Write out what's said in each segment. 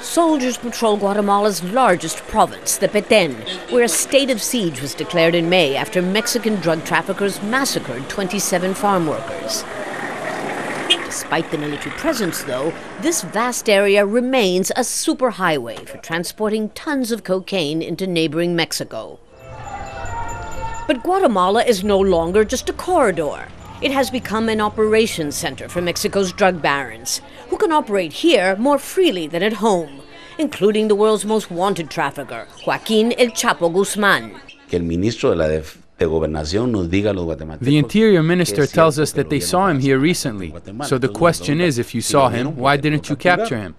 Soldiers patrol Guatemala's largest province, the Petén, where a state of siege was declared in May after Mexican drug traffickers massacred 27 farm workers. Despite the military presence, though, this vast area remains a superhighway for transporting tons of cocaine into neighboring Mexico. But Guatemala is no longer just a corridor. It has become an operations center for Mexico's drug barons, who can operate here more freely than at home, including the world's most wanted trafficker, Joaquín El Chapo Guzmán. The Interior Minister tells us that they saw him here recently. So the question is, if you saw him, why didn't you capture him?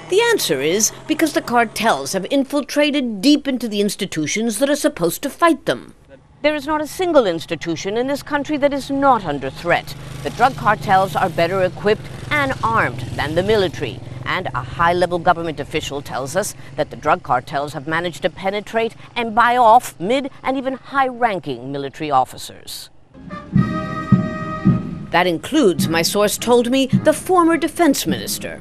The answer is because the cartels have infiltrated deep into the institutions that are supposed to fight them. There is not a single institution in this country that is not under threat. The drug cartels are better equipped and armed than the military. And a high-level government official tells us that the drug cartels have managed to penetrate and buy off mid- and even high-ranking military officers. That includes, my source told me, the former defense minister.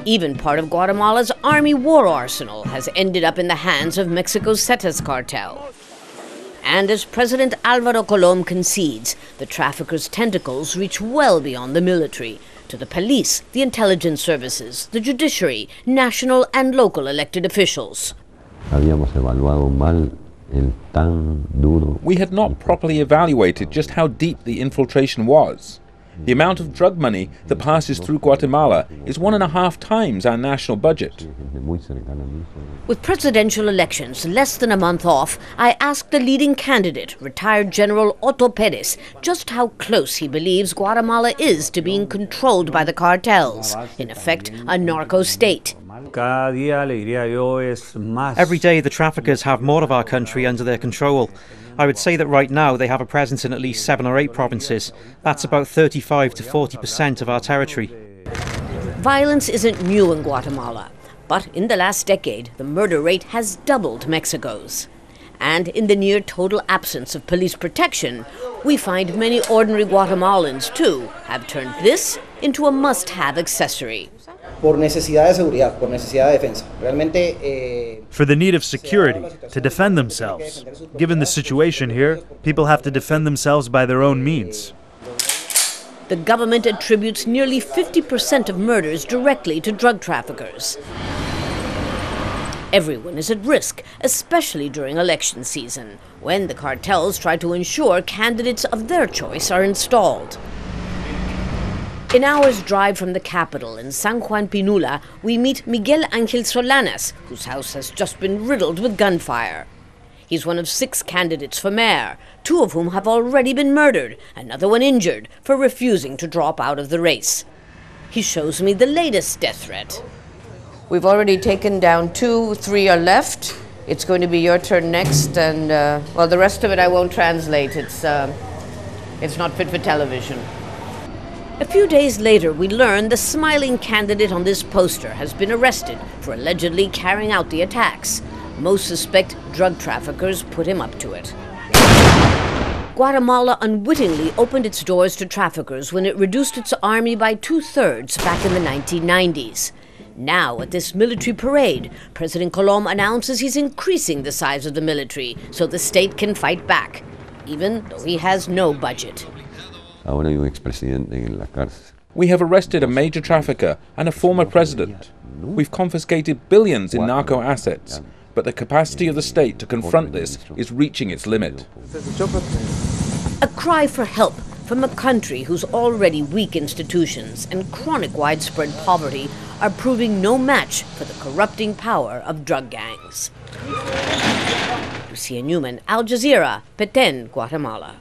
Even part of Guatemala's army war arsenal has ended up in the hands of Mexico's Zetas cartel. And as President ALVARO COLOM concedes, the traffickers' tentacles reach well beyond the military, to the police, the intelligence services, the judiciary, national and local elected officials. We had not properly evaluated just how deep the infiltration was. The amount of drug money that passes through Guatemala is 1.5 times our national budget. With presidential elections less than a month off, I asked the leading candidate, retired General OTTO PEREZ, just how close he believes Guatemala is to being controlled by the cartels, in effect, a narco state. Every day the traffickers have more of our country under their control. I would say that right now they have a presence in at least 7 or 8 provinces. That's about 35 to 40% of our territory. Violence isn't new in Guatemala, but in the last decade, the murder rate has doubled Mexico's. And in the near total absence of police protection, we find many ordinary Guatemalans, too, have turned this into a must-have accessory. For the need of security, to defend themselves. Given the situation here, people have to defend themselves by their own means. The government attributes nearly 50% of murders directly to drug traffickers. Everyone is at risk, especially during election season, when the cartels try to ensure candidates of their choice are installed. In hours' drive from the capital in San Juan Pinula, we meet Miguel Solanas, whose house has just been riddled with gunfire. He's one of 6 candidates for mayor, 2 of whom have already been murdered, another one injured for refusing to drop out of the race. He shows me the latest death threat. We've already taken down 2, 3 are left. It's going to be your turn next, and well, the rest of it I won't translate. It's not fit for television. A few days later, we learn the smiling candidate on this poster has been arrested for allegedly carrying out the attacks. Most suspect drug traffickers put him up to it. Guatemala unwittingly opened its doors to traffickers when it reduced its army by 2/3 back in the 1990s. Now, at this military parade, President COLOM announces he's increasing the size of the military so the state can fight back, even though he has no budget. We have arrested a major trafficker and a former president. We've confiscated billions in narco assets, but the capacity of the state to confront this is reaching its limit. A cry for help from a country whose already weak institutions and chronic widespread poverty are proving no match for the corrupting power of drug gangs. Lucia Newman, Al Jazeera, Petén, Guatemala.